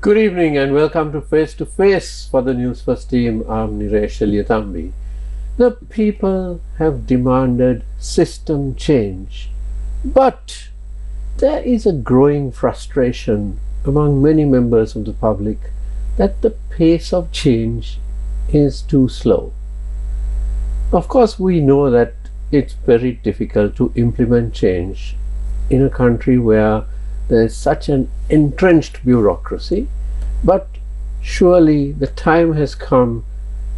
Good evening and welcome to Face for the Newsfirst team. I'm Niresh Eliathambi. The people have demanded system change, but there is a growing frustration among many members of the public that the pace of change is too slow. Of course, we know that it's very difficult to implement change in a country where there is such an entrenched bureaucracy, but surely the time has come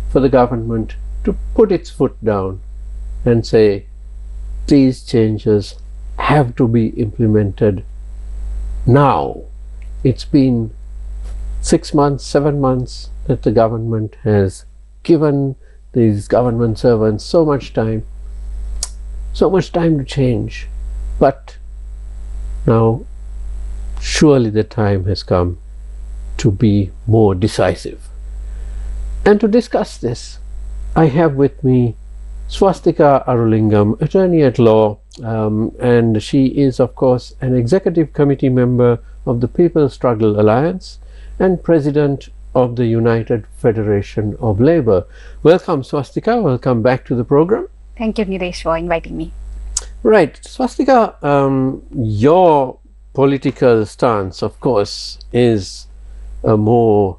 for the government to put its foot down and say these changes have to be implemented now. It's been 6 months, 7 months that the government has given these government servants so much time to change, but now surely the time has come to be more decisive. And to discuss this, I have with me Swasthika Arulingam, attorney at law, and she is of course an executive committee member of the People's Struggle Alliance and president of the United Federation of Labour. Welcome Swasthika, welcome back to the program. Thank you Niresh for inviting me. Right, Swasthika, your political stance of course is a more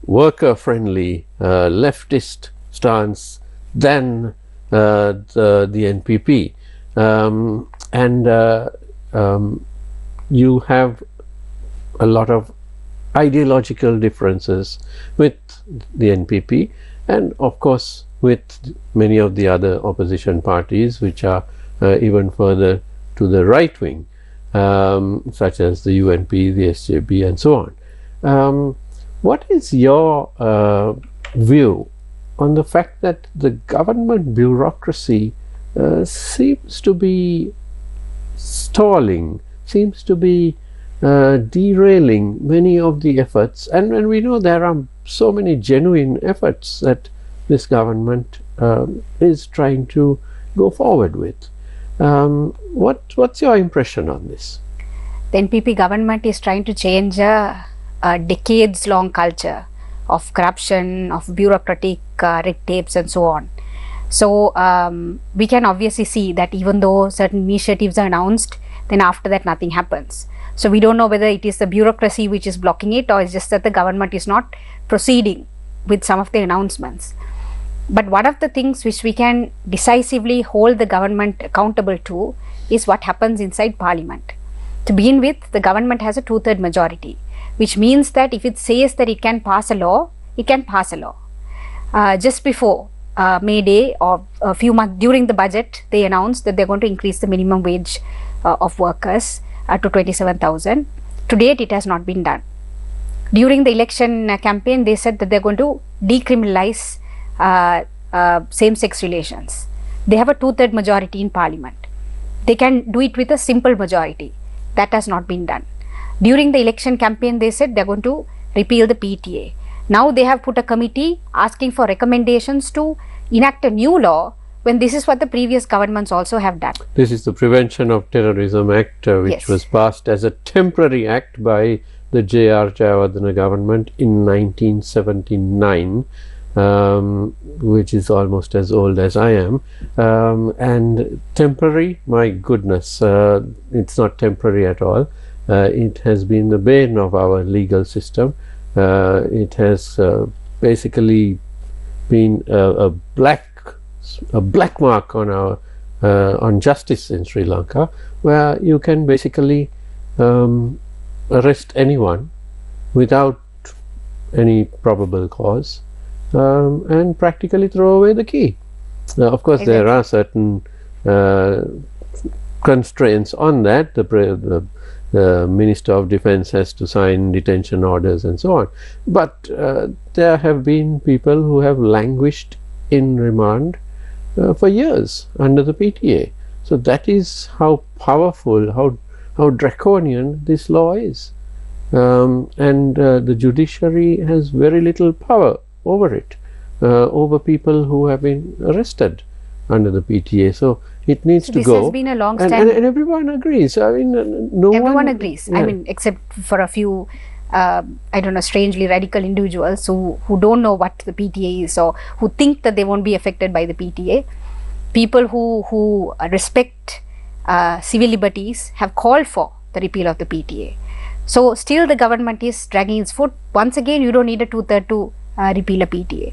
worker-friendly leftist stance than the NPP, and you have a lot of ideological differences with the NPP and of course with many of the other opposition parties which are even further to the right wing, such as the UNP, the SJB and so on. What is your view on the fact that the government bureaucracy seems to be stalling, seems to be derailing many of the efforts, and we know there are so many genuine efforts that this government is trying to go forward with. What's your impression on this? The NPP government is trying to change a decades-long culture of corruption, of bureaucratic red tapes and so on. So we can obviously see that even though certain initiatives are announced, then after that nothing happens. So we don't know whether it is the bureaucracy which is blocking it or it's just that the government is not proceeding with some of the announcements. But one of the things which we can decisively hold the government accountable to is what happens inside Parliament. To begin with, the government has a 2/3 majority, which means that if it says that it can pass a law, it can pass a law. Just before May Day or a few months during the budget, they announced that they're going to increase the minimum wage of workers to 27,000. To date, it has not been done. During the election campaign, they said that they're going to decriminalize same-sex relations. They have a 2/3 majority in Parliament. They can do it with a simple majority. That has not been done. During the election campaign, they said they're going to repeal the PTA. Now they have put a committee asking for recommendations to enact a new law when this is what the previous governments also have done. This is the Prevention of Terrorism Act, which was passed as a temporary act by the J.R. Jayawardena government in 1979. Which is almost as old as I am, and temporary, my goodness, it's not temporary at all. It has been the bane of our legal system. It has basically been a black mark on our on justice in Sri Lanka, where you can basically arrest anyone without any probable cause and practically throw away the key. Of course, exactly. There are certain constraints on that. The Minister of Defence has to sign detention orders and so on. But there have been people who have languished in remand for years under the PTA. So that is how powerful, how draconian this law is. And the judiciary has very little power over it, over people who have been arrested under the PTA. So it needs to go. This has been a long standing. And everyone agrees. I mean, everyone agrees. Yeah. I mean, except for a few I don't know, strangely radical individuals who don't know what the PTA is, or who think that they won't be affected by the PTA. People who respect civil liberties have called for the repeal of the PTA. So still the government is dragging its foot. Once again, you don't need a 2/3 to repeal a PTA.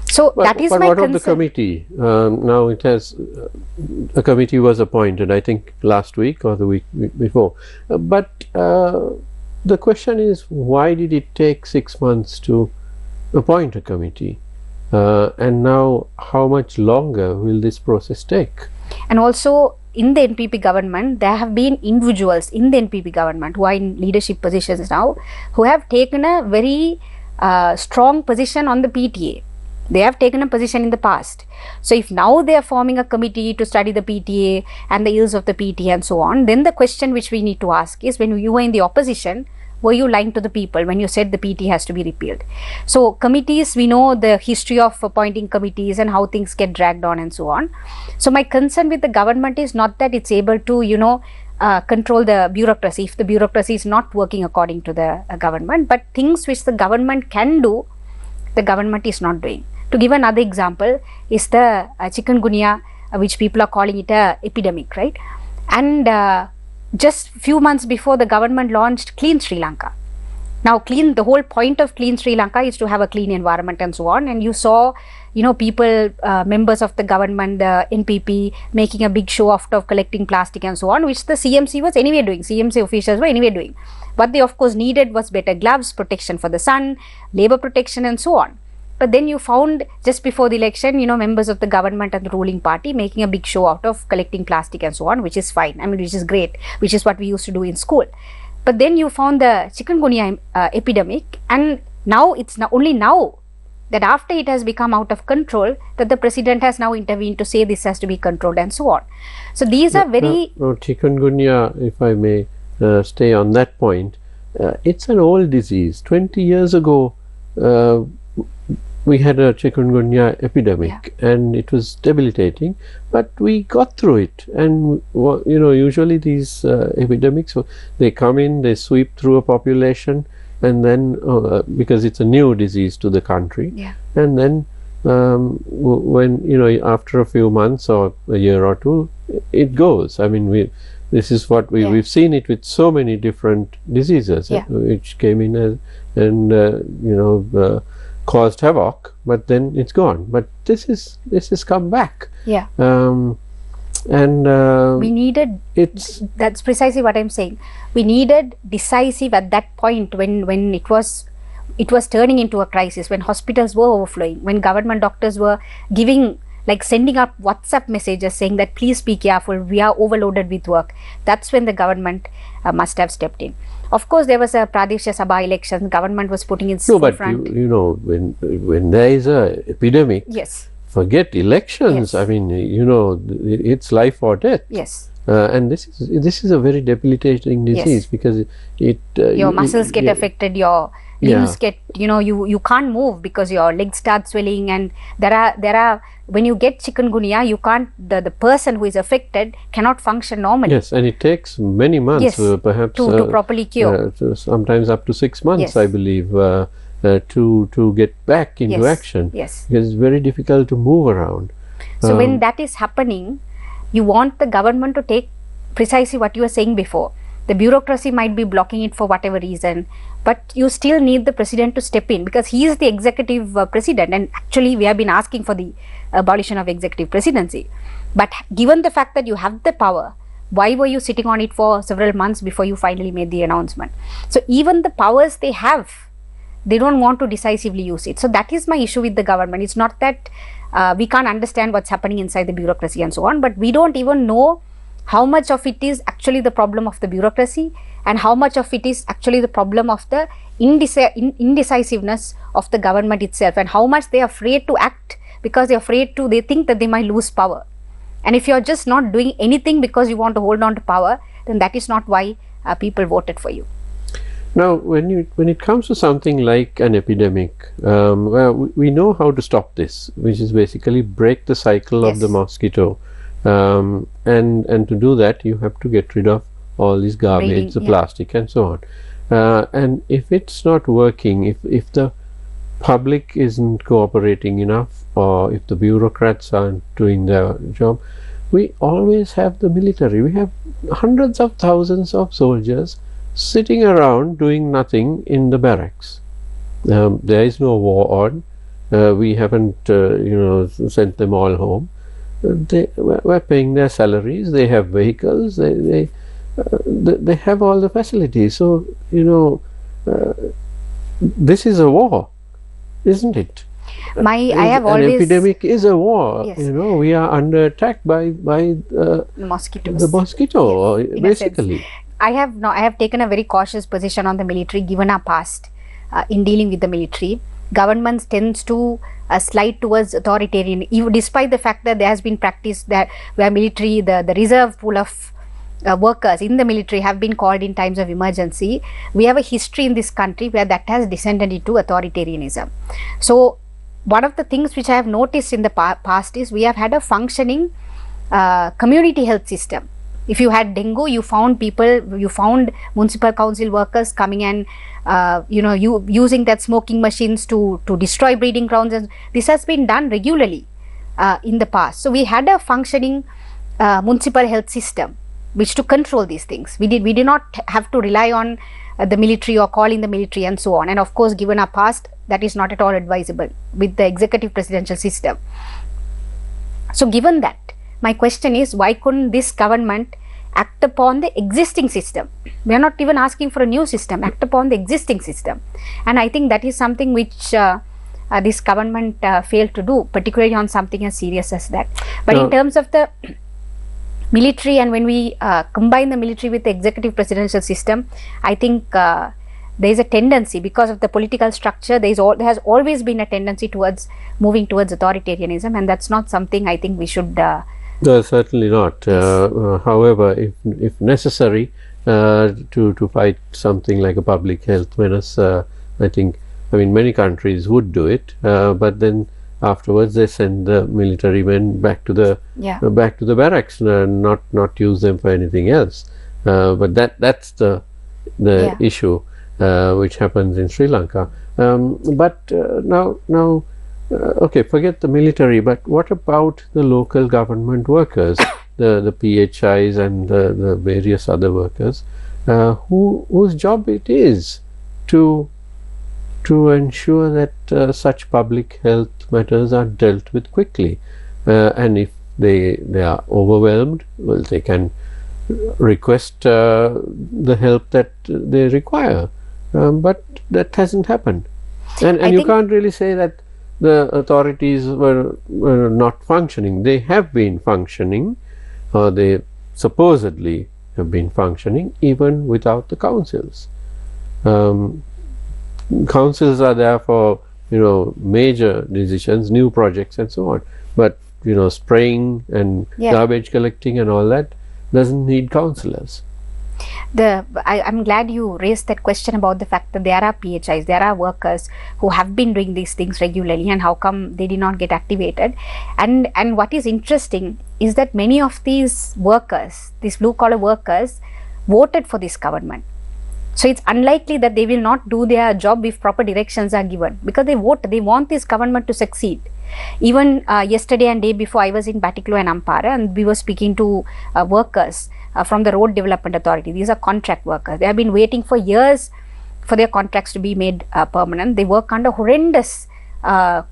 So that is my concern. But what of the committee? Now it has, a committee was appointed, I think last week or the week before. But the question is, why did it take 6 months to appoint a committee? And now how much longer will this process take? And also, in the NPP government, there have been individuals in the NPP government who are in leadership positions now, who have taken a very strong position on the PTA. They have taken a position in the past. So if now they are forming a committee to study the PTA and the ills of the PTA and so on, then the question which we need to ask is, when you were in the opposition, were you lying to the people when you said the PTA has to be repealed? So committees, we know the history of appointing committees and how things get dragged on and so on. So my concern with the government is not that it's able to, control the bureaucracy, if the bureaucracy is not working according to the government, but things which the government can do, the government is not doing. To give another example is the chikungunya, which people are calling it a epidemic, right? And just few months before, the government launched Clean Sri Lanka. Now, the whole point of Clean Sri Lanka is to have a clean environment and so on. And you saw, people, members of the government, the NPP, making a big show of collecting plastic and so on, which the CMC was anyway doing. CMC officials were anyway doing. What they of course needed was better gloves, protection for the sun, labor protection and so on. But then you found just before the election, members of the government and the ruling party making a big show out of collecting plastic and so on, which is fine. I mean, which is great, which is what we used to do in school. But then you found the chikungunya epidemic, and now it's only now that after it has become out of control that the president has now intervened to say this has to be controlled and so on. So these are very... No, chikungunya, if I may stay on that point, it's an old disease. 20 years ago, we had a chikungunya epidemic, and it was debilitating, but we got through it. And usually these epidemics, they come in, they sweep through a population, and then because it's a new disease to the country, and then when after a few months or a year or two, it goes. I mean, this is what we've seen it with so many different diseases which came in and caused havoc, but then it's gone. But this has come back. And we needed, that's precisely what I'm saying. We needed Decisive at that point when it was turning into a crisis, when hospitals were overflowing, when government doctors were sending up WhatsApp messages saying that please be careful, we are overloaded with work. That's when the government must have stepped in. Of course, there was a Pradesh Sabha election. Government was putting its forefront. But when there is a epidemic, forget elections. I mean, it's life or death. And this is a very debilitating disease because your muscles get affected. Your limbs get, you can't move because your legs start swelling, and there are when you get chikungunya, you can't, the person who is affected cannot function normally. And it takes many months, perhaps to properly cure. Sometimes up to 6 months, I believe, to get back into action. Because it's very difficult to move around. So when that is happening, you want the government to take precisely what you were saying before. The bureaucracy might be blocking it for whatever reason, but you still need the president to step in, because he is the executive president, and actually we have been asking for the abolition of executive presidency. But given the fact that you have the power, why were you sitting on it for several months before you finally made the announcement? So even the powers they have, they don't want to decisively use it. So that is my issue with the government. It's not that we can't understand what's happening inside the bureaucracy and so on, but we don't even know how much of it is actually the problem of the bureaucracy and how much of it is actually the problem of the indecisiveness of the government itself, and how much they are afraid to act because they think that they might lose power. And if you're just not doing anything because you want to hold on to power, then that is not why people voted for you. Now, when it comes to something like an epidemic, we know how to stop this, which is basically break the cycle of the mosquito. And to do that, you have to get rid of all these garbage, the plastic and so on. And if it's not working, if the public isn't cooperating enough, or if the bureaucrats aren't doing their job, we always have the military. We have hundreds of thousands of soldiers sitting around doing nothing in the barracks. There is no war on. We haven't, sent them all home. We're paying their salaries. They have vehicles. They have all the facilities. So this is a war, isn't it? An epidemic is a war. Yes. We are under attack by mosquitoes. the mosquito, Yes, basically. I have taken a very cautious position on the military, given our past in dealing with the military. Governments tends to slide towards authoritarian, even despite the fact that there has been practice that where military, the reserve pool of workers in the military have been called in times of emergency. We have a history in this country where that has descended into authoritarianism. So one of the things which I have noticed in the past is we have had a functioning community health system. If you had dengue, you found municipal council workers coming and using that smoking machines to destroy breeding grounds, and this has been done regularly in the past. So we had a functioning municipal health system which to control these things. We did not have to rely on the military or calling the military and so on. And of course, given our past, that is not at all advisable with the executive presidential system. So given that, my question is, why couldn't this government act upon the existing system? We are not even asking for a new system, act upon the existing system. And I think that is something which this government failed to do, particularly on something as serious as that. But in terms of the military, and when we combine the military with the executive presidential system, I think there is a tendency, because of the political structure, there has always been a tendency towards moving towards authoritarianism, and that's not something I think we should no, certainly not. However, if necessary, to fight something like a public health menace, I mean many countries would do it, but then afterwards they send the military men back to the barracks, not use them for anything else. But that's the issue which happens in Sri Lanka. But now. Okay, forget the military, but what about the local government workers, the PHIs and the various other workers, whose job it is to ensure that such public health matters are dealt with quickly, and if they are overwhelmed, well, they can request the help that they require, but that hasn't happened, and you can't really say that the authorities were not functioning. They have been functioning, or they supposedly have been functioning even without the councils. Councils are there for major decisions, new projects and so on, but spraying and garbage collecting and all that doesn't need councillors. I'm glad you raised that question about the fact that there are PHIs, there are workers who have been doing these things regularly, and how come they did not get activated. And what is interesting is that many of these workers, these blue collar workers, voted for this government. So it's unlikely that they will not do their job if proper directions are given, because they want this government to succeed. Even yesterday and day before, I was in Batticaloa and Ampara, and we were speaking to workers from the Road Development Authority. These are contract workers. They have been waiting for years for their contracts to be made permanent. They work under horrendous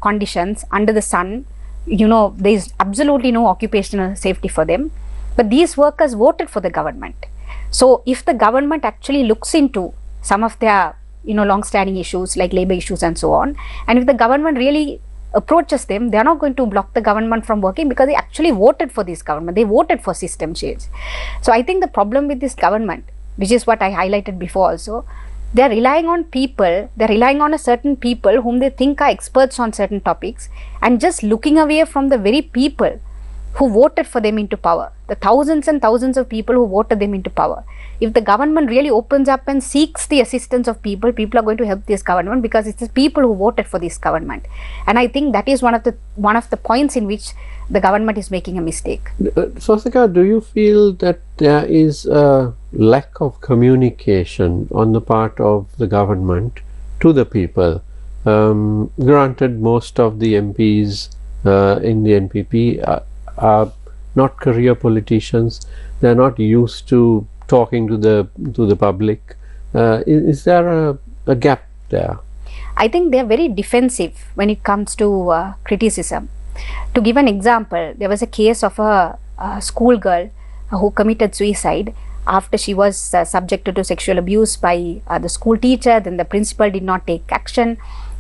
conditions under the sun. There is absolutely no occupational safety for them. But these workers voted for the government. So if the government actually looks into some of their long-standing issues like labor issues and so on, and if the government really approaches them, they are not going to block the government from working, because they actually voted for this government. They voted for system change. So I think the problem with this government, which is what I highlighted before also, they are relying on people, they are relying on a certain people whom they think are experts on certain topics, and just looking away from the very people who voted for them into power, the thousands and thousands of people who voted them into power. If the government really opens up and seeks the assistance of people, people are going to help this government, because it's the people who voted for this government. And I think that is one of the points in which the government is making a mistake. Swasthika, do you feel that there is a lack of communication on the part of the government to the people? Granted, most of the MPs in the NPP are not career politicians. They are not used to talking to the public. Is there a gap there? I think they are very defensive when it comes to criticism. To give an example, there was a case of a schoolgirl who committed suicide after she was subjected to sexual abuse by the school teacher. Then the principal did not take action,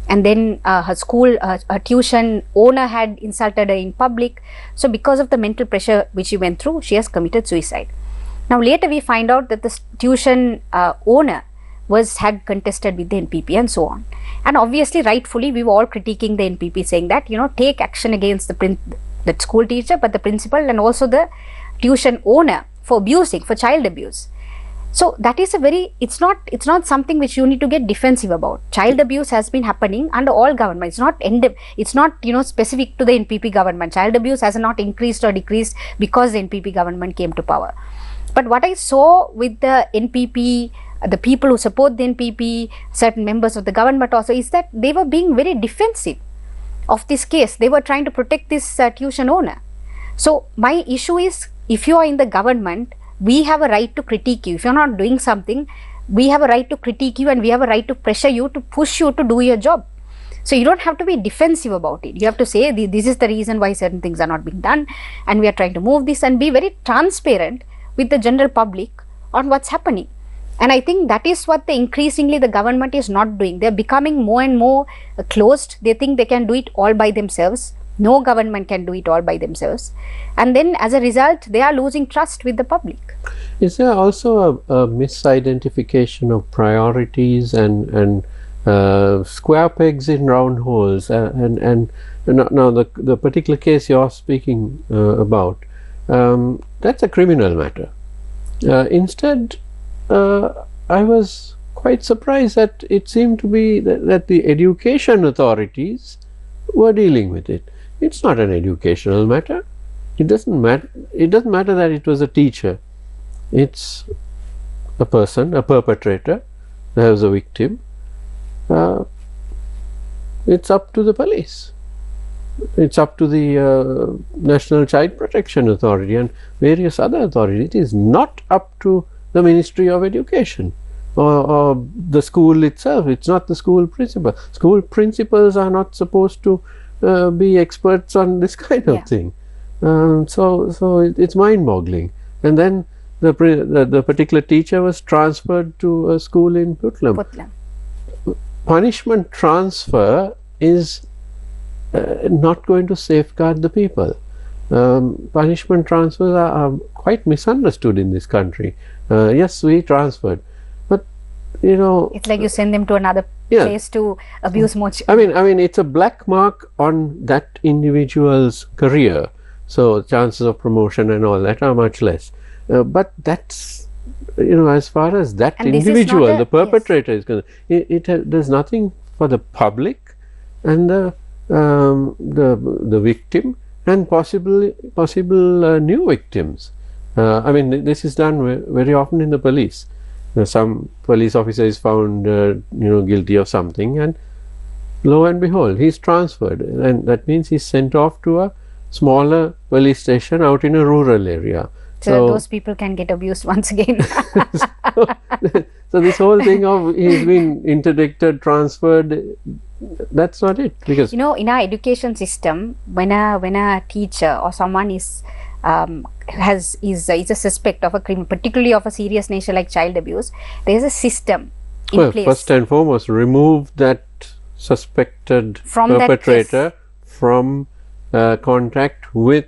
and then her tuition owner had insulted her in public. So because of the mental pressure which she went through, she has committed suicide. Now later we find out that the tuition owner had contested with the NPP and so on. And obviously, rightfully, we were all critiquing the NPP, saying that, take action against the school teacher, but the principal and also the tuition owner for child abuse. So that is it's not something which you need to get defensive about. Child abuse has been happening under all governments. It's not specific to the NPP government. Child abuse has not increased or decreased because the NPP government came to power. But what I saw with the NPP, the people who support the NPP, certain members of the government also, is that they were being very defensive of this case. They were trying to protect this tuition owner. So my issue is, if you are in the government, we have a right to critique you. If you're not doing something, we have a right to critique you, and we have a right to pressure you, to push you to do your job. So you don't have to be defensive about it. You have to say, this is the reason why certain things are not being done, and we are trying to move this, and be very transparent with the general public on what's happening. And I think that is what increasingly the government is not doing. They're becoming more and more closed. They think they can do it all by themselves. No government can do it all by themselves. And then as a result, they are losing trust with the public. Is there also a misidentification of priorities and square pegs in round holes? And now the particular case you're speaking about, that's a criminal matter. Instead, I was quite surprised that it seemed to be that the education authorities were dealing with it. It's not an educational matter. It doesn't matter. It doesn't matter that it was a teacher. It's a person, a perpetrator. There was a victim. It's up to the police. It's up to the National Child Protection Authority and various other authorities. It is not up to the Ministry of Education or the school itself. It's not the school principal. School principals are not supposed to be experts on this kind of thing. So it's mind-boggling. And then the particular teacher was transferred to a school in Putlam. Punishment transfer is not going to safeguard the people. Punishment transfers are quite misunderstood in this country. Yes, we transferred, but it's like you send them to another place to abuse more. I mean, it's a black mark on that individual's career. So chances of promotion and all that are much less. But that's as far as that individual, the perpetrator, is concerned, there's nothing for the public and the victim and possible new victims. I mean, this is done very often in the police. Some police officer is found guilty of something, and lo and behold, he's transferred, and that means he's sent off to a smaller police station out in a rural area. So those people can get abused once again. So this whole thing of he's been interdicted, transferred, that's not it. Because in our education system, when a teacher or someone is a suspect of a crime, particularly of a serious nature like child abuse, there is a system in place. First and foremost, remove that suspected perpetrator from contact with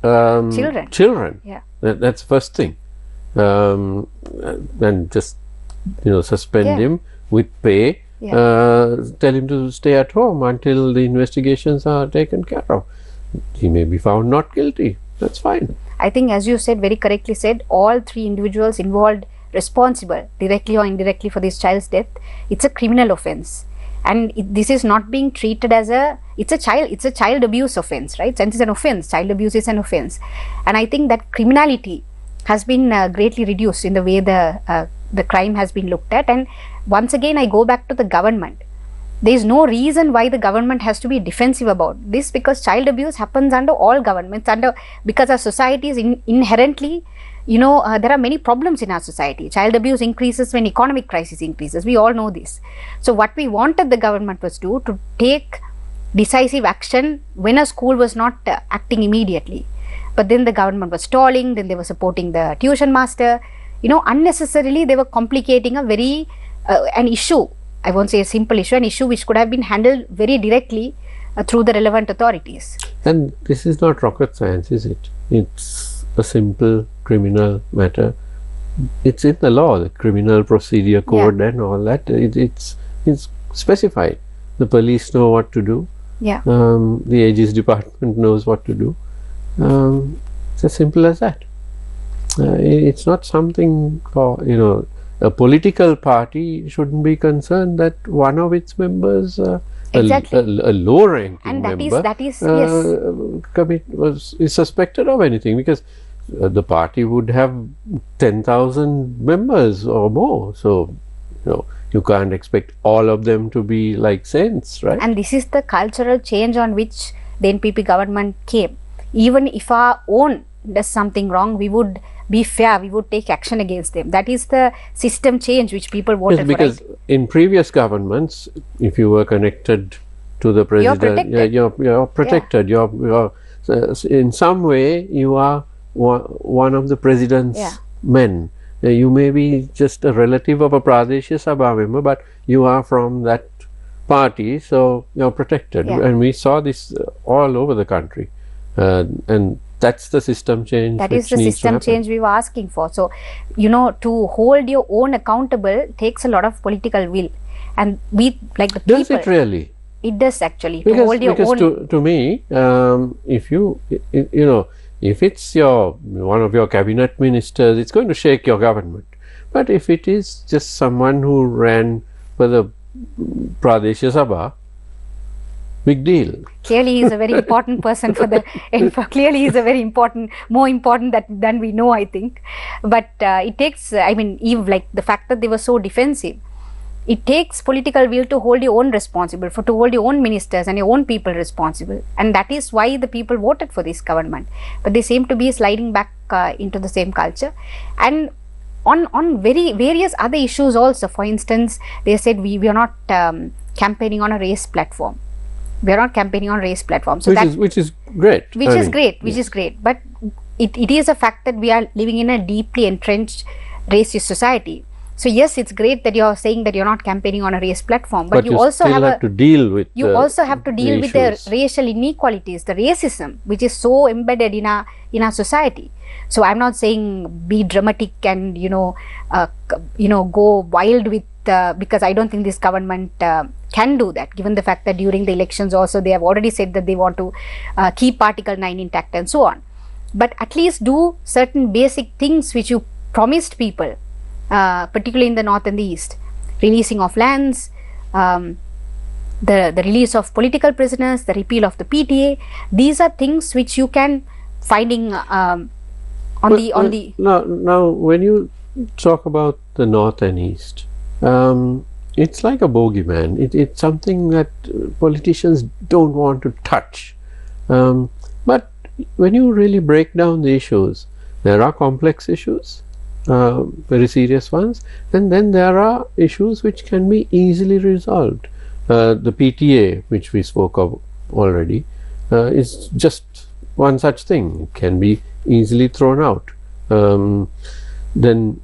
children. Yeah, that's the first thing. And just suspend him with pay. Tell him to stay at home until the investigations are taken care of. He may be found not guilty. That's fine. I think, as you said, very correctly said, all three individuals involved responsible, directly or indirectly, for this child's death, it's a criminal offence. and this is not being treated as it's a child abuse offense, right? Since it's an offense, child abuse is an offense, and I think that criminality has been greatly reduced in the way the crime has been looked at. And once again, I go back to the government. There is no reason why the government has to be defensive about this, because child abuse happens under all governments, because our society is inherently, there are many problems in our society. Child abuse increases when economic crisis increases. We all know this. So what we wanted the government was to take decisive action when a school was not acting immediately. But then the government was stalling, then they were supporting the tuition master. Unnecessarily they were complicating an issue. I won't say a simple issue, an issue which could have been handled very directly through the relevant authorities. And this is not rocket science, is it? It's a simple criminal matter. It's in the law, the criminal procedure code and all that. It's specified. The police know what to do. Yeah. The Aegis department knows what to do. It's as simple as that. It's not something for, a political party shouldn't be concerned that one of its members, exactly. a low-ranking member, yes. is suspected of anything, because the party would have 10,000 members or more. So, you can't expect all of them to be like saints, right? And this is the cultural change on which the NPP government came. Even if our own does something wrong, we would be fair, we would take action against them. That is the system change which people voted for. Because in previous governments, if you were connected to the president, you're protected. You're in some way you are one of the president's men. You may be just a relative of a Pradeshya Sabha member, but you are from that party, so you're protected. And we saw this all over the country, and that's the system change. That is the system change we were asking for. So, to hold your own accountable takes a lot of political will, and we, like the people. Does it really? It does actually. Because, to hold your own. To me, if if it's one of your cabinet ministers, it's going to shake your government. But if it is just someone who ran for the Pradeshya Sabha, big deal. Clearly he is a very important person clearly he is a very important, more important than we know, I think. But it takes, even like the fact that they were so defensive, it takes political will to hold your own responsible, to hold your own ministers and your own people responsible. And that is why the people voted for this government. But they seem to be sliding back into the same culture. And on various other issues also, for instance, they said we are not campaigning on a race platform. We are not campaigning on race platform. So which is great. Which is great. But it is a fact that we are living in a deeply entrenched racist society. So yes, it's great that you are saying that you're not campaigning on a race platform, but you also have to deal with. You also have to deal with the racial inequalities, the racism which is so embedded in our society. So I'm not saying be dramatic and go wild with because I don't think this government can do that, given the fact that during the elections also they have already said that they want to keep Article 9 intact and so on. But at least do certain basic things which you promised people, particularly in the north and the east. Releasing of lands, the release of political prisoners, the repeal of the PTA. These are things which you can finding Now when you talk about the north and east, it's like a bogeyman. It's something that politicians don't want to touch. But when you really break down the issues, there are complex issues, very serious ones, and then there are issues which can be easily resolved. The PTA, which we spoke of already, is just one such thing. It can be easily thrown out. Then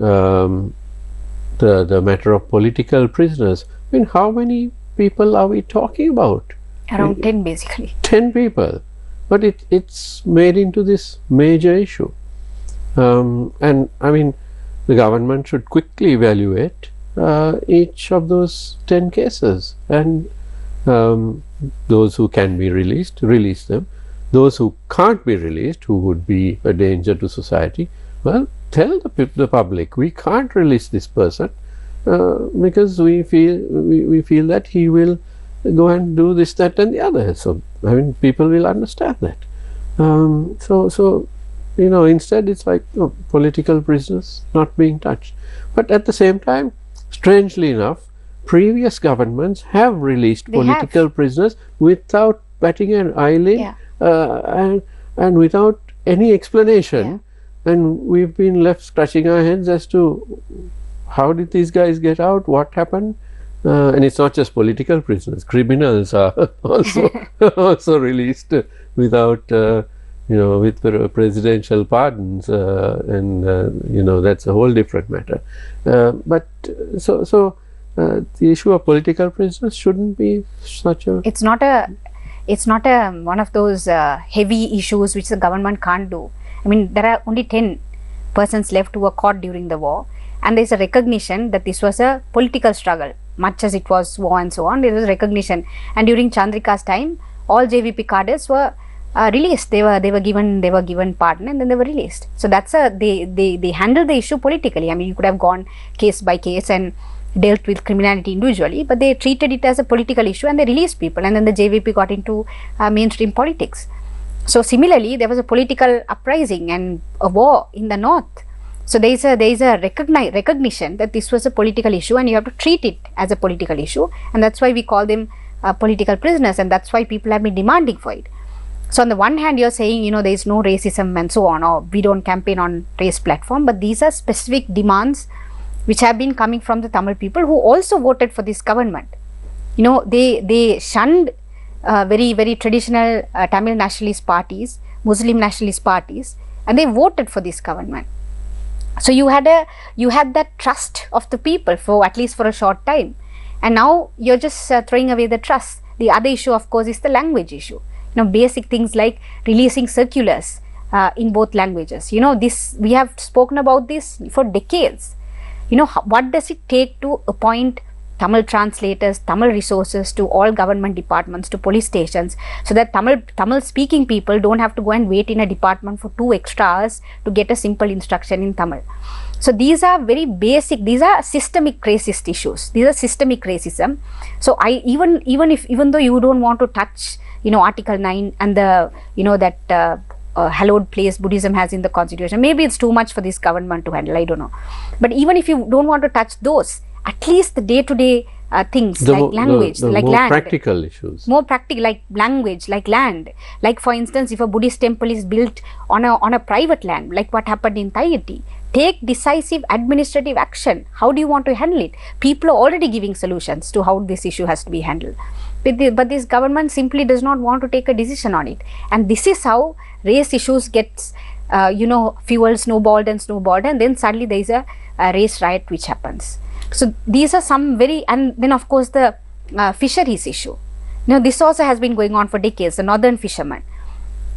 the matter of political prisoners. I mean, how many people are we talking about? Around 10 basically. 10 people. But it's made into this major issue. And I mean, the government should quickly evaluate each of those 10 cases, and those who can be released, release them. Those who can't be released, who would be a danger to society, well, tell the public, we can't release this person. because we feel that he will go and do this, that, and the other. So I mean, people will understand that. So instead it's like political prisoners not being touched. But at the same time, strangely enough, previous governments have released political prisoners without batting an eyelid, and without any explanation. And we've been left scratching our heads as to how did these guys get out, what happened. And it's not just political prisoners, criminals are also released without with presidential pardons, and that's a whole different matter. But the issue of political prisoners shouldn't be such a... It's not a one of those heavy issues which the government can't do. I mean, there are only 10 persons left who were caught during the war, and there's a recognition that this was a political struggle, much as it was war and so on. There was recognition, and during Chandrika's time, all JVP cadres were released. They were given pardon, and then they were released. So that's they handled the issue politically. I mean, you could have gone case by case and dealt with criminality individually, but they treated it as a political issue and they released people, and then the JVP got into mainstream politics. So similarly, there was a political uprising and a war in the north. So there is a recognition that this was a political issue, and you have to treat it as a political issue, and that's why we call them political prisoners, and that's why people have been demanding for it. So on the one hand, you're saying there is no racism and so on, or we don't campaign on race platform, but these are specific demands which have been coming from the Tamil people who also voted for this government. They shunned very, very traditional Tamil nationalist parties, Muslim nationalist parties, and they voted for this government. So you had that trust of the people for at least for a short time, and now you're just throwing away the trust. The other issue, of course, is the language issue. Basic things like releasing circulars in both languages. This we have spoken about this for decades. What does it take to appoint Tamil translators, Tamil resources to all government departments, to police stations, so that Tamil speaking people don't have to go and wait in a department for 2 extra hours to get a simple instruction in Tamil. So these are very basic, these are systemic racist issues, these are systemic racism. So even though you don't want to touch Article 9 and the that hallowed place Buddhism has in the constitution, maybe it's too much for this government to handle, I don't know. But even if you don't want to touch those, at least the day-to-day things like language, like more land, practical issues, more practical, like language, like land, like for instance, if a Buddhist temple is built on a private land, like what happened in Tahiti, take decisive administrative action. How do you want to handle it? People are already giving solutions to how this issue has to be handled, but this government simply does not want to take a decision on it, and this is how race issues gets fuel snowballed, and then suddenly there is a race riot which happens. So these are some and then of course the fisheries issue. This also has been going on for decades. The northern fishermen,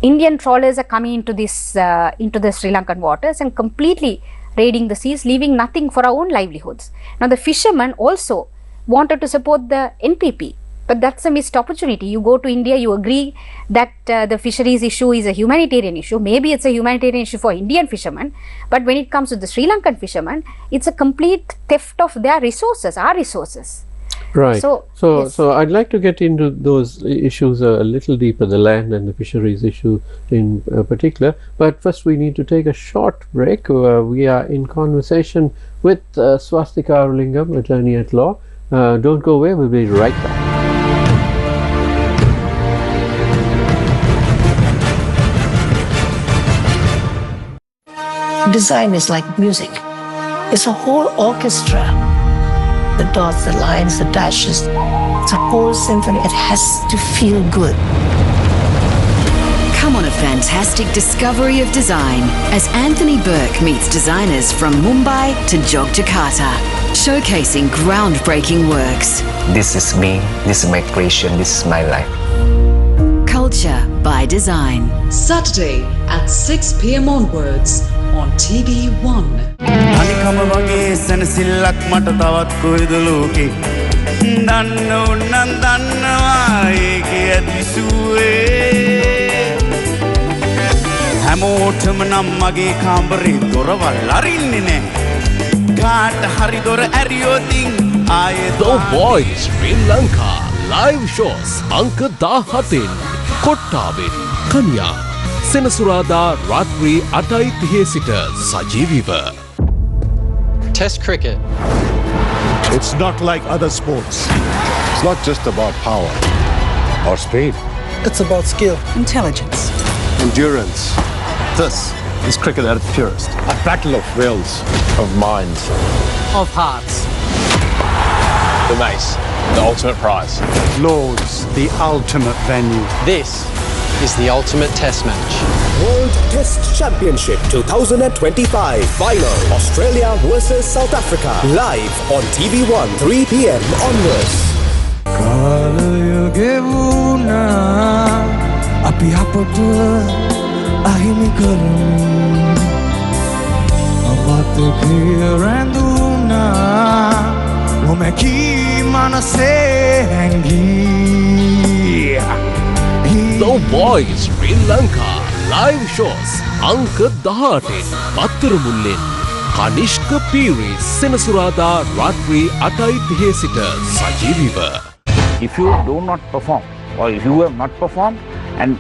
Indian trawlers are coming into the Sri Lankan waters and completely raiding the seas, leaving nothing for our own livelihoods. Now the fishermen also wanted to support the NPP, but that's a missed opportunity. You go to India, you agree that the fisheries issue is a humanitarian issue. Maybe it's a humanitarian issue for Indian fishermen, but when it comes to the Sri Lankan fishermen, it's a complete theft of their resources, our resources. Right. So I'd like to get into those issues a little deeper, the land and the fisheries issue in particular. But first we need to take a short break. We are in conversation with Swasthika Arulingam, attorney at law. Don't go away, we'll be right back. Design is like music. It's a whole orchestra. The dots, the lines, the dashes. It's a whole symphony. It has to feel good. Come on a fantastic discovery of design as Anthony Burke meets designers from Mumbai to Yogyakarta, showcasing groundbreaking works. This is me, this is my creation, this is my life. Culture by Design. Saturday at 6 p.m. onwards on TV1. අනිකම වගේ සනසිල්ලක් මට තවත් කොයිද ලෝකේ දන්න උන්නන් දන්නවා ඒකේ ඇතිසුවේ හැමෝටම නම් මගේ කාමරේ දොරවල් අරින්නේ නෑ කාට හරි දොර ඇරියෝතින් ආයෙත් The Voice Sri Lanka live shows අංක 17 කොට්ටාවෙන් කන්‍යා සෙනසුරාදා රාත්‍රී 8:30 සිට සජීවීව. Test cricket. It's not like other sports. It's not just about power or speed. It's about skill, intelligence, endurance. This is cricket at its purest. A battle of wills, of minds, of hearts. The Mace, the ultimate prize. Lords, the ultimate venue. This is the ultimate test match. World Test Championship 2025 Final, Australia versus South Africa, live on TV1 3 p.m. onwards. Api apata ahimi karanu amat kiranduna nomaki manase hangi. The Voice Sri Lanka live shows අංක 18 පත්තර මුල්ලෙන් කනිෂ්ක පීරි සෙනසුරාදා රාත්‍රී 8:30 සිට සජීවීව. If you do not perform or if you have not performed and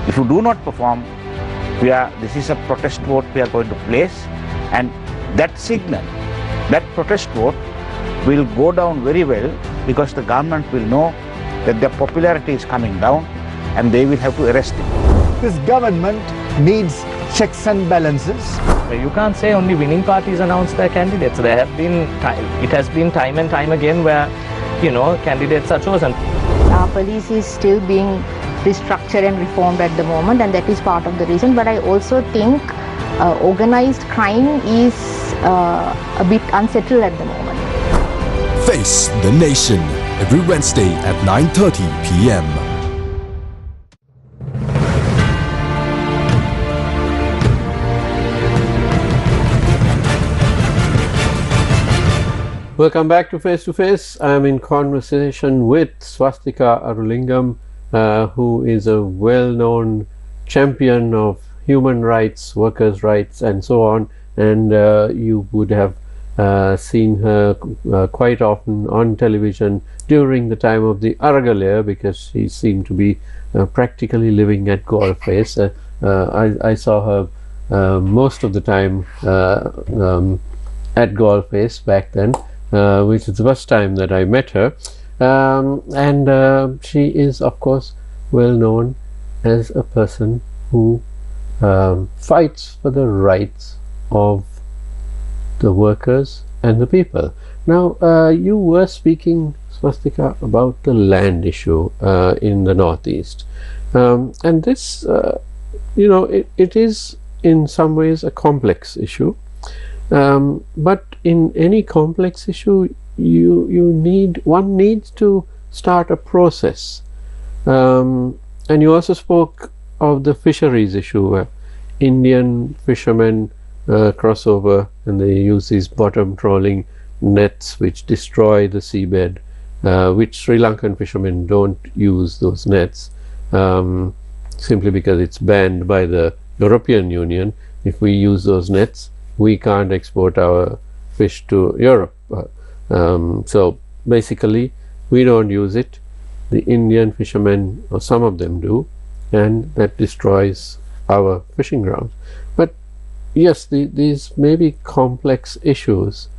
if you do not perform, this is a protest vote we are going to place, and that signal, that protest vote will go down very well because the government will know that their popularity is coming down and they will have to arrest him. This government needs checks and balances. You can't say only winning parties announce their candidates. It has been time and time again where, candidates are chosen. Our police is still being restructured and reformed at the moment, and that is part of the reason. But I also think organized crime is a bit unsettled at the moment. Face the Nation every Wednesday at 9:30 p.m. Welcome back to Face to Face. I'm in conversation with Swasthika Arulingam, who is a well-known champion of human rights, workers' rights, and so on. And you would have seen her quite often on television during the time of the Aragalaya, because she seemed to be practically living at Galle-Face. I saw her most of the time at Galle-Face back then. Which is the first time that I met her, and she is of course well known as a person who fights for the rights of the workers and the people. Now you were speaking, Swastika, about the land issue in the northeast, and this it is in some ways a complex issue. But in any complex issue, one needs to start a process. And you also spoke of the fisheries issue, where Indian fishermen cross over and they use these bottom trawling nets which destroy the seabed, which Sri Lankan fishermen don't use those nets simply because it's banned by the European Union. If we use those nets, we can't export our fish to Europe. So basically we don't use it. The Indian fishermen, or some of them do, and that destroys our fishing grounds. But yes, these may be complex issues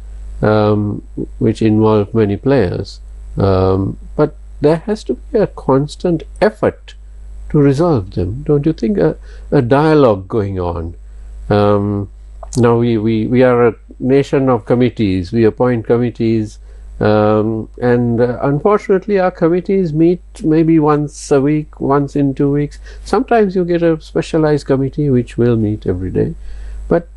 which involve many players, but there has to be a constant effort to resolve them. Don't you think? A dialogue going on. Now we are a nation of committees. We appoint committees, and unfortunately our committees meet maybe once a week, once in 2 weeks. Sometimes you get a specialized committee which will meet every day, but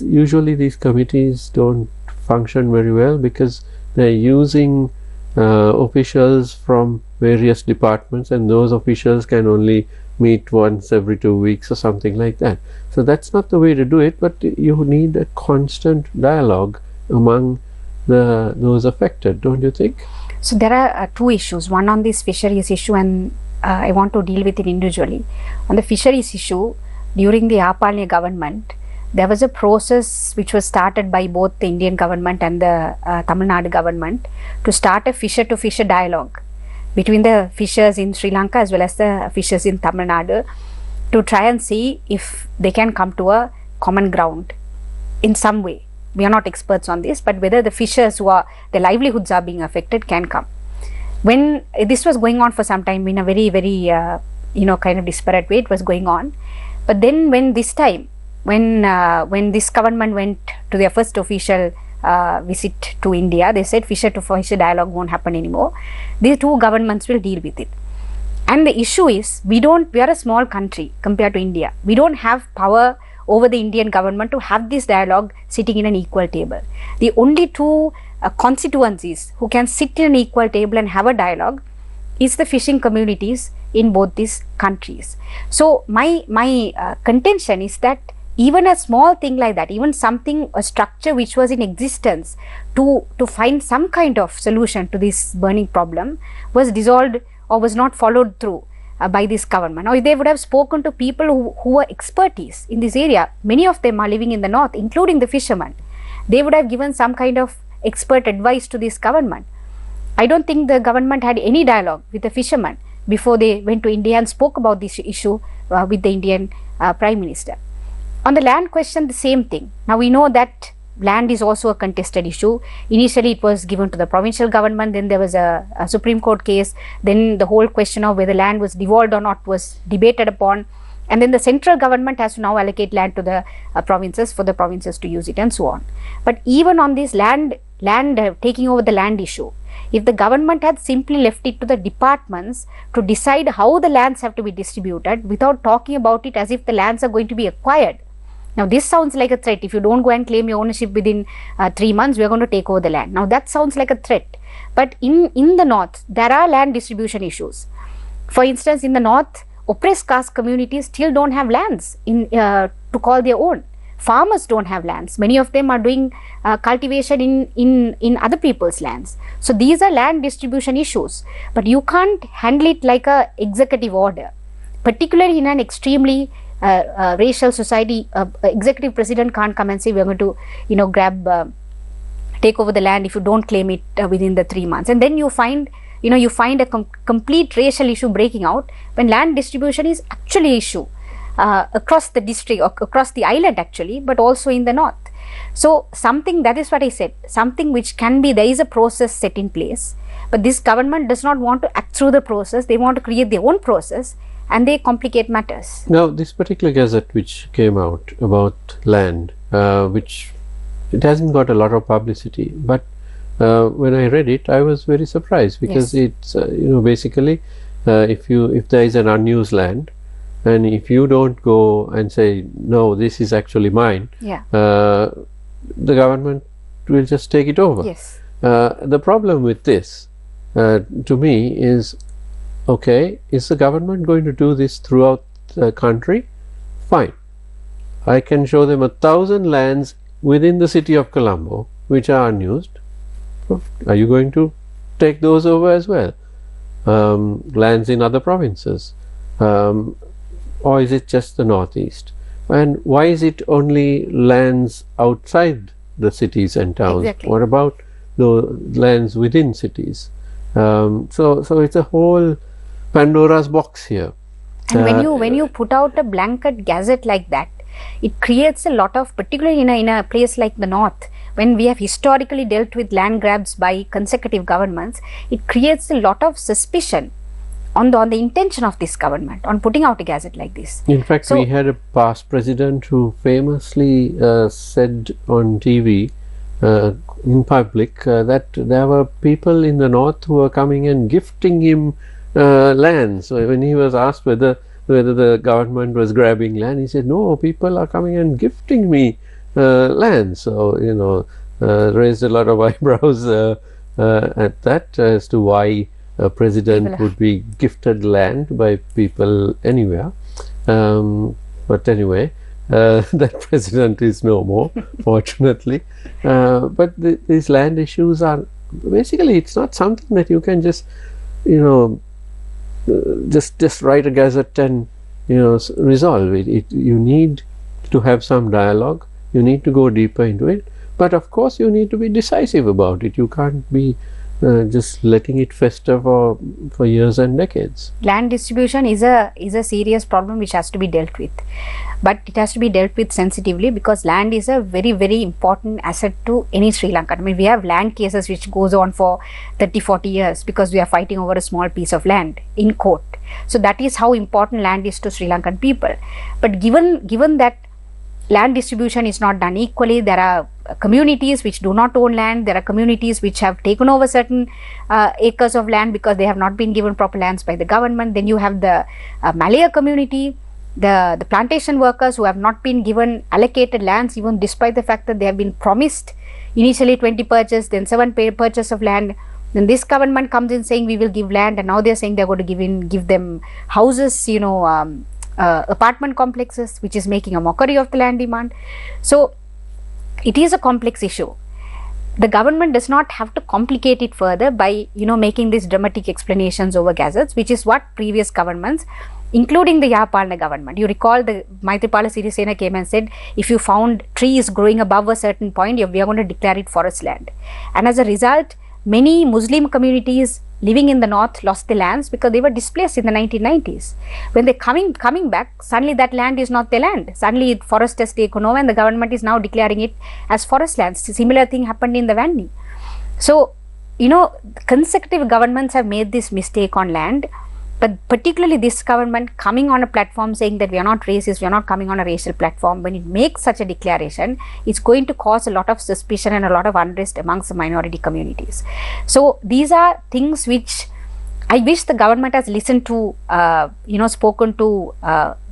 usually these committees don't function very well because they're using officials from various departments, and those officials can only meet once every 2 weeks or something like that. So that's not the way to do it, but you need a constant dialogue among those affected, don't you think? So there are two issues, one on this fisheries issue, and I want to deal with it individually. On the fisheries issue, during the Yapalne government, there was a process which was started by both the Indian government and the Tamil Nadu government to start a fisher-to-fisher dialogue between the fishers in Sri Lanka as well as the fishers in Tamil Nadu, to try and see if they can come to a common ground in some way. We are not experts on this, but whether the fishers who are, their livelihoods are being affected can come. When this was going on for some time in a very, very kind of disparate way, it was going on. But then when this time, when this government went to their first official visit to India, they said fisher to fisher dialogue won't happen anymore. These two governments will deal with it. And the issue is, we are a small country compared to India. We don't have power over the Indian government to have this dialogue sitting in an equal table. The only two constituencies who can sit in an equal table and have a dialogue is the fishing communities in both these countries. So my contention is that even a small thing like that, even something, a structure which was in existence to find some kind of solution to this burning problem, was dissolved or was not followed through by this government. Now, if they would have spoken to people who were expertise in this area, many of them are living in the north, including the fishermen, they would have given some kind of expert advice to this government. I don't think the government had any dialogue with the fishermen before they went to India and spoke about this issue with the Indian Prime Minister. On the land question, the same thing. Now, we know that land is also a contested issue. Initially, it was given to the provincial government, then there was a Supreme Court case, then the whole question of whether land was devolved or not was debated upon, and then the central government has to now allocate land to the provinces for the provinces to use it, and so on. But even on this land taking over the land issue, if the government had simply left it to the departments to decide how the lands have to be distributed without talking about it as if the lands are going to be acquired. Now, this sounds like a threat. If you don't go and claim your ownership within 3 months, we are going to take over the land. Now, that sounds like a threat. But in the north, there are land distribution issues. For instance, in the north, oppressed caste communities still don't have lands to call their own. Farmers don't have lands. Many of them are doing cultivation in other people's lands. So, these are land distribution issues. But you can't handle it like a executive order, particularly in an extremely racial society. Executive president can't come and say we are going to take over the land if you don't claim it within the 3 months, and then you find a complete racial issue breaking out when land distribution is actually an issue across the district or across the island actually, but also in the north. So something, that is what I said, something which can be, there is a process set in place, but this government does not want to act through the process. They want to create their own process and they complicate matters. Now, this particular gazette which came out about land, which it hasn't got a lot of publicity, but when I read it, I was very surprised because it's basically if there is an unused land, and if you don't go and say no, this is actually mine, the government will just take it over. Yes. The problem with this, to me, is okay, is the government going to do this throughout the country? Fine. I can show them 1,000 lands within the city of Colombo which are unused. Are you going to take those over as well? Lands in other provinces? Or is it just the northeast? And why is it only lands outside the cities and towns? Exactly. What about the lands within cities? So it's a whole Pandora's box here. And when you put out a blanket gazette like that, it creates a lot of, particularly in a place like the north, when we have historically dealt with land grabs by consecutive governments, it creates a lot of suspicion on the intention of this government on putting out a gazette like this. In fact, we had a past president who famously said on TV in public that there were people in the north who were coming and gifting him land. So when he was asked whether the government was grabbing land, he said, no, people are coming and gifting me land. So raised a lot of eyebrows at that as to why a president would be gifted land by people anywhere. But anyway, that president is no more, fortunately. But these land issues are basically, it's not something that you can just just write a gazette and resolve it. You need to have some dialogue. You need to go deeper into it. But of course, you need to be decisive about it. You can't be just letting it fester for years and decades. Land distribution is a serious problem which has to be dealt with, but it has to be dealt with sensitively, because land is a very, very important asset to any Sri Lankan. I mean, we have land cases which goes on for 30-40 years because we are fighting over a small piece of land in court. So that is how important land is to Sri Lankan people. But given that land distribution is not done equally, there are communities which do not own land, there are communities which have taken over certain acres of land because they have not been given proper lands by the government. Then you have the Malaya community, the plantation workers who have not been given allocated lands, even despite the fact that they have been promised initially 20 purchase, then 7 purchase of land. Then this government comes in saying we will give land, and now they are saying they are going to give them houses, apartment complexes, which is making a mockery of the land demand. So it is a complex issue. The government does not have to complicate it further by making these dramatic explanations over gazettes, which is what previous governments, including the Yapalna government, you recall the Maithripala Sirisena came and said, if you found trees growing above a certain point, we are going to declare it forest land. And as a result, many Muslim communities living in the north lost their lands because they were displaced in the 1990s. When they're coming back, suddenly that land is not their land. Suddenly forest has taken over and the government is now declaring it as forest lands. Similar thing happened in the Vandi. So, consecutive governments have made this mistake on land, but particularly this government coming on a platform saying that we are not racist, we are not coming on a racial platform. When it makes such a declaration, it's going to cause a lot of suspicion and a lot of unrest amongst the minority communities. So these are things which I wish the government has listened to, spoken to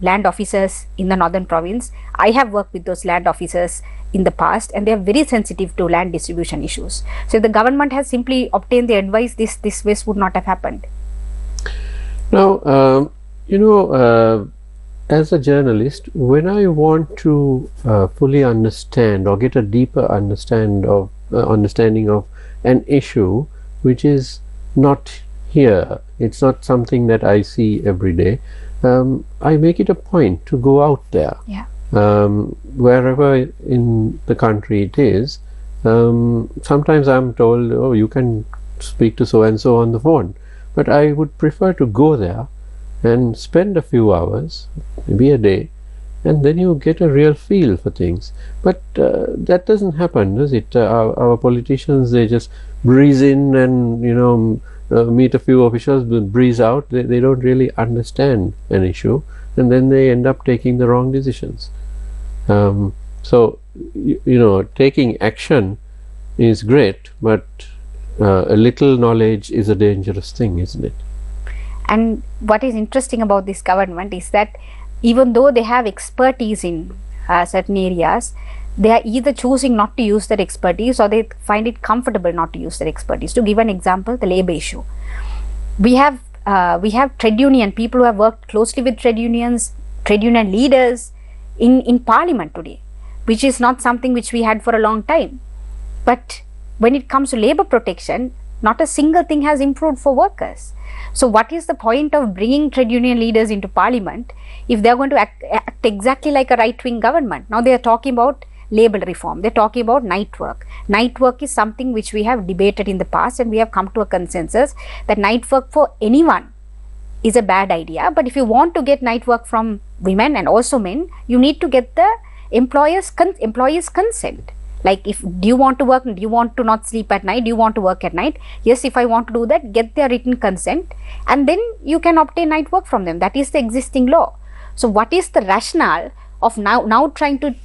land officers in the northern province. I have worked with those land officers in the past, and they are very sensitive to land distribution issues. So if the government has simply obtained the advice, this would not have happened. Now, as a journalist, when I want to fully understand or get a deeper understanding of an issue which is not here, it's not something that I see every day, I make it a point to go out there. Yeah. Wherever in the country it is. Sometimes I'm told, oh, you can speak to so and so on the phone. But I would prefer to go there and spend a few hours, maybe a day, and then you get a real feel for things. But that doesn't happen, does it? Our politicians, they just breeze in and meet a few officials, breeze out. They don't really understand an issue, and then they end up taking the wrong decisions. So taking action is great, but a little knowledge is a dangerous thing, isn't it? And what is interesting about this government is that even though they have expertise in certain areas, they are either choosing not to use their expertise or they find it comfortable not to use their expertise. To give an example, the labor issue. We have trade union people who have worked closely with trade union leaders in parliament today, which is not something which we had for a long time. But when it comes to labor protection, not a single thing has improved for workers. So what is the point of bringing trade union leaders into parliament if they are going to act exactly like a right-wing government? Now they are talking about labor reform, they are talking about night work. Night work is something which we have debated in the past, and we have come to a consensus that night work for anyone is a bad idea. But if you want to get night work from women and also men, you need to get the employer's consent. Like, do you want to work, do you want to not sleep at night, do you want to work at night? Yes, if I want to do that, get their written consent, and then you can obtain night work from them. That is the existing law. So what is the rationale of now trying to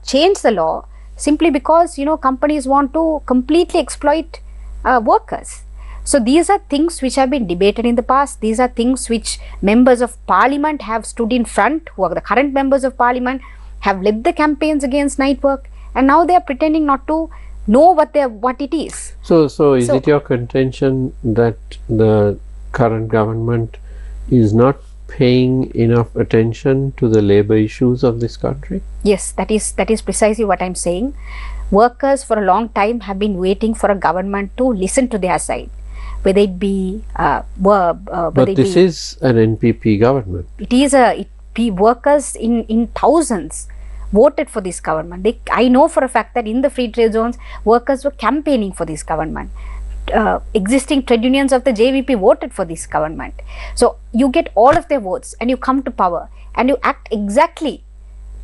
change the law simply because companies want to completely exploit workers? So these are things which have been debated in the past. These are things which members of parliament have stood in front, who are the current members of parliament, have led the campaigns against night work. And now they are pretending not to know what it is. So is it your contention that the current government is not paying enough attention to the labor issues of this country? Yes, that is precisely what I'm saying. Workers for a long time have been waiting for a government to listen to their side, whether it be but this is an NPP government. It is workers in thousands voted for this government. I know for a fact that in the free trade zones, workers were campaigning for this government. Existing trade unions of the JVP voted for this government. So you get all of their votes and you come to power and you act exactly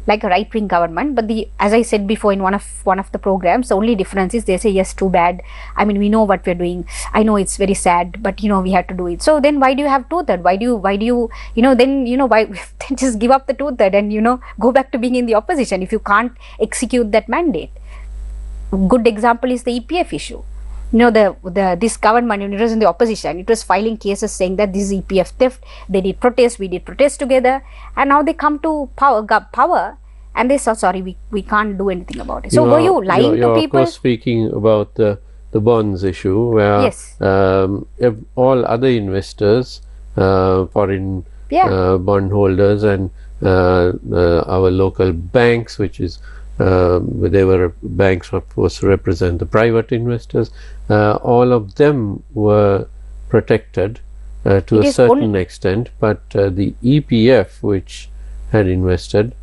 like a right-wing government. But as I said before in one of the programs, the only difference is they say, yes, too bad. I mean, we know what we're doing. I know it's very sad, but we have to do it. So then why do you have two-third? Why do you why then just give up the two-third and go back to being in the opposition if you can't execute that mandate? Good example is the EPF issue. This government, when it was in the opposition, it was filing cases saying that this is EPF theft. They did protest, we did protest together, and now they come to power and they say, sorry, we can't do anything about it. So were you lying to people? Of course, speaking about the bonds issue, where yes. All other investors, foreign bondholders and our local banks, which is they were banks supposed to represent the private investors, all of them were protected to a certain extent, but the EPF, which had invested,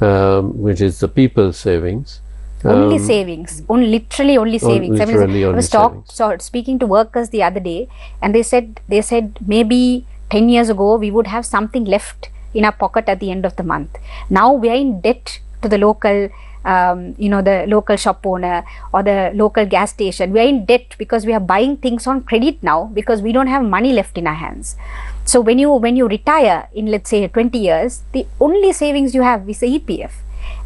which is the people's savings, only savings, literally only savings. I was speaking to workers the other day, and they said maybe 10 years ago we would have something left in our pocket at the end of the month. Now we are in debt to the local the local shop owner or the local gas station. We are in debt because we are buying things on credit now because we don't have money left in our hands. So when you retire in, let's say, 20 years, the only savings you have is the EPF,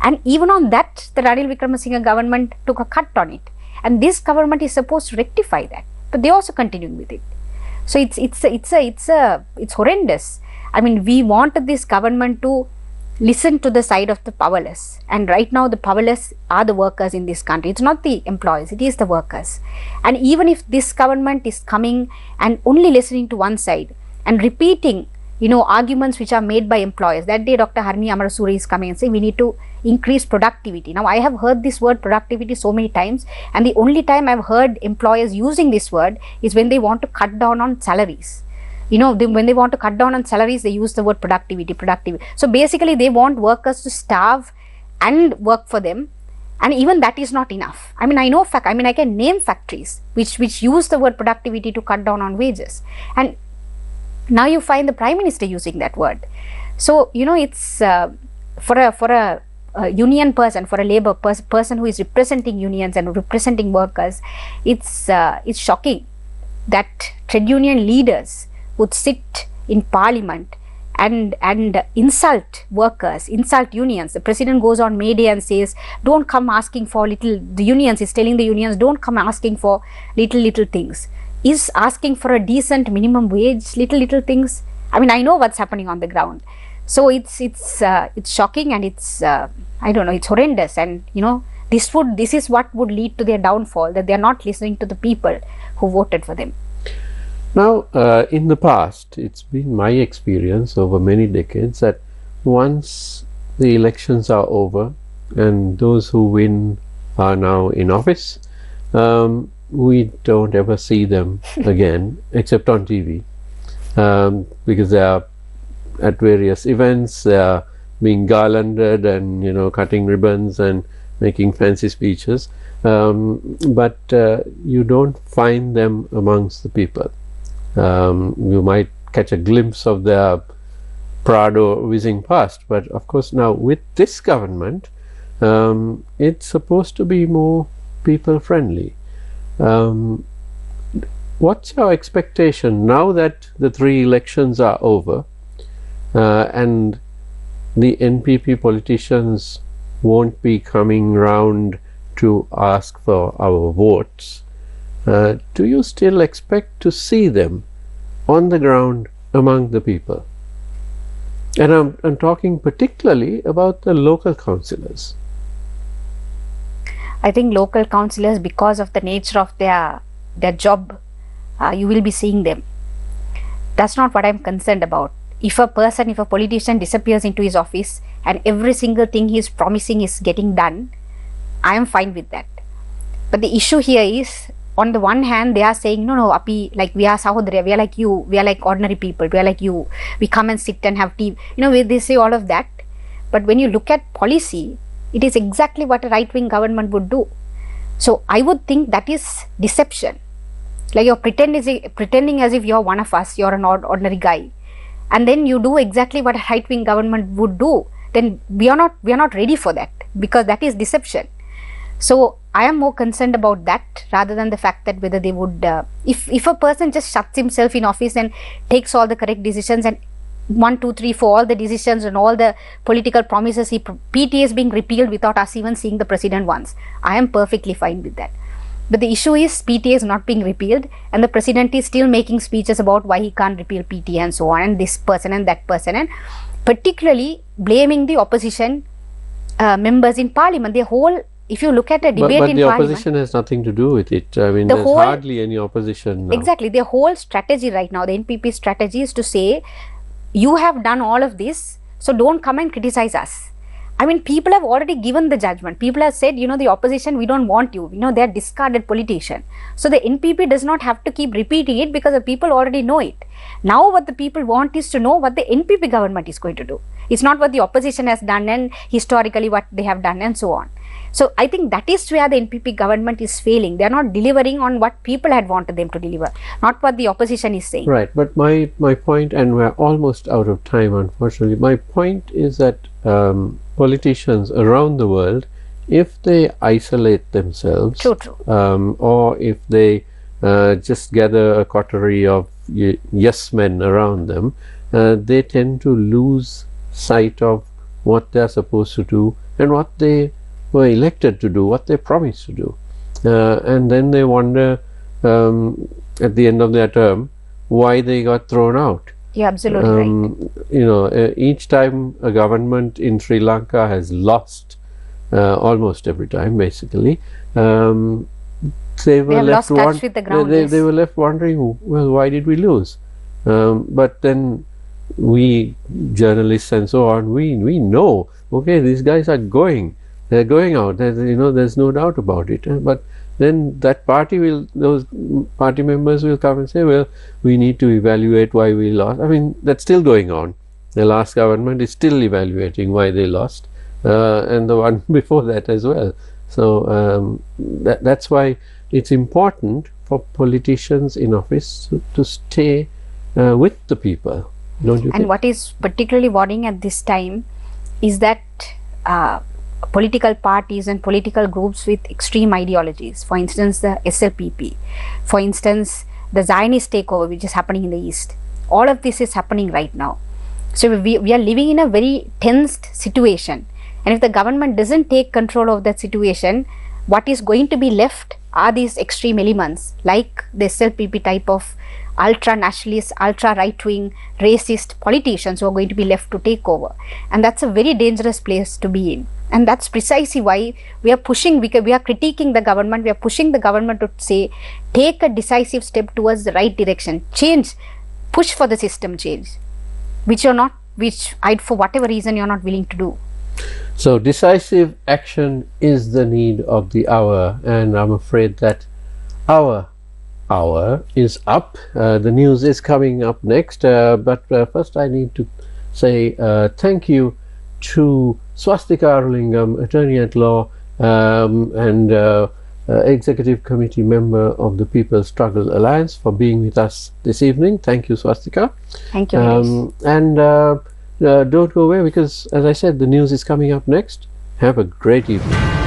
and even on that the Ranil Wickremesinghe government took a cut on it, and this government is supposed to rectify that, but they also continuing with it. So it's horrendous. I mean, we wanted this government to listen to the side of the powerless, and right now the powerless are the workers in this country. It's not the employees, it is the workers. And even if this government is coming and only listening to one side and repeating arguments which are made by employers. That day Dr. Harini Amarasuri is coming and saying we need to increase productivity. Now I have heard this word productivity so many times, and the only time I've heard employers using this word is when they want to cut down on salaries. When they want to cut down on salaries, they use the word productivity. So basically they want workers to starve and work for them, and even that is not enough. I mean, I can name factories which use the word productivity to cut down on wages, and now you find the Prime Minister using that word. So it's for a union person, for a labor person who is representing unions and representing workers, it's shocking that trade union leaders would sit in parliament and insult workers, insult unions. The president goes on May Day and says, don't come asking for the unions is telling the unions, don't come asking for little things. Is asking for a decent minimum wage little things? I mean, I know what's happening on the ground. So it's shocking, and it's it's horrendous, and this is what would lead to their downfall, that they are not listening to the people who voted for them. Now, in the past, it's been my experience over many decades that once the elections are over and those who win are now in office, we don't ever see them again, except on TV, because they are at various events, they are being garlanded and cutting ribbons and making fancy speeches, but you don't find them amongst the people. You might catch a glimpse of their Prado whizzing past, but of course now with this government, it's supposed to be more people friendly. What's your expectation now that the 3 elections are over and the NPP politicians won't be coming round to ask for our votes? Do you still expect to see them on the ground among the people? And I'm talking particularly about the local councillors. I think local councillors, because of the nature of their job, you will be seeing them. That's not what I'm concerned about. If a politician disappears into his office and every single thing he's promising is getting done, I am fine with that. But the issue here is, on the one hand, they are saying, no, Api, like we are Sahodriya, we are like you, we are like ordinary people, we are like you, we come and sit and have tea. They say all of that. But when you look at policy, It is exactly what a right-wing government would do. So I would think that is deception. Like you're pretending as if you're one of us, you're an ordinary guy, and then you do exactly what a right-wing government would do. Then we are not ready for that, because that is deception. So I am more concerned about that rather than the fact that whether they would, if a person just shuts himself in office and takes all the correct decisions, and 1, 2, 3, 4, all the decisions and all the political promises, PTA is being repealed without us even seeing the president once. I am perfectly fine with that. But the issue is PTA is not being repealed, and the president is still making speeches about why he can't repeal PTA and so on, and this person and that person, and particularly blaming the opposition members in parliament. The whole, if you look at a debate but in the parliament, opposition has nothing to do with it. I mean, the there's whole, hardly any opposition now. Exactly. The whole strategy right now, the NPP strategy is to say, you have done all of this, so don't come and criticize us. I mean, people have already given the judgment. People have said, the opposition, we don't want you. They are discarded politician. So the NPP does not have to keep repeating it, because the people already know it. Now what the people want is to know what the NPP government is going to do. It's not what the opposition has done and historically what they have done and so on. So I think that is where the NPP government is failing. They are not delivering on what people had wanted them to deliver, not what the opposition is saying. Right, but my point, and we're almost out of time unfortunately, my point is that politicians around the world, if they isolate themselves, or if they just gather a coterie of yes men around them, they tend to lose sight of what they're supposed to do and what they were elected to do, what they promised to do, and then they wonder at the end of their term why they got thrown out. You're absolutely right. Each time a government in Sri Lanka has lost, almost every time basically, they were left touch with the ground, they were left wondering, well, why did we lose? But then we journalists and so on, we know, okay, these guys are going, they're going out, there's no doubt about it, but then that those party members will come and say, well, we need to evaluate why we lost. I mean, that's still going on. The last government is still evaluating why they lost, and the one before that as well. So that's why it's important for politicians in office to stay with the people, don't you think? And what is particularly worrying at this time is that political parties and political groups with extreme ideologies, for instance the SLPP, for instance the Zionist takeover which is happening in the East, all of this is happening right now. So we are living in a very tensed situation, and if the government doesn't take control of that situation, what is going to be left are these extreme elements like the SLPP type of ultra nationalist, ultra right wing, racist politicians who are going to be left to take over, and that's a very dangerous place to be in. And that's precisely why we are pushing, we are critiquing the government, we are pushing the government to say, take a decisive step towards the right direction, change, push for the system change, which for whatever reason you're not willing to do. So decisive action is the need of the hour, and I'm afraid that our hour is up. The news is coming up next, but first I need to say thank you to Swasthika Arulingam, attorney at law and executive committee member of the People's Struggle Alliance, for being with us this evening. Thank you, Swasthika. Thank you. And don't go away, because as I said, the news is coming up next. Have a great evening.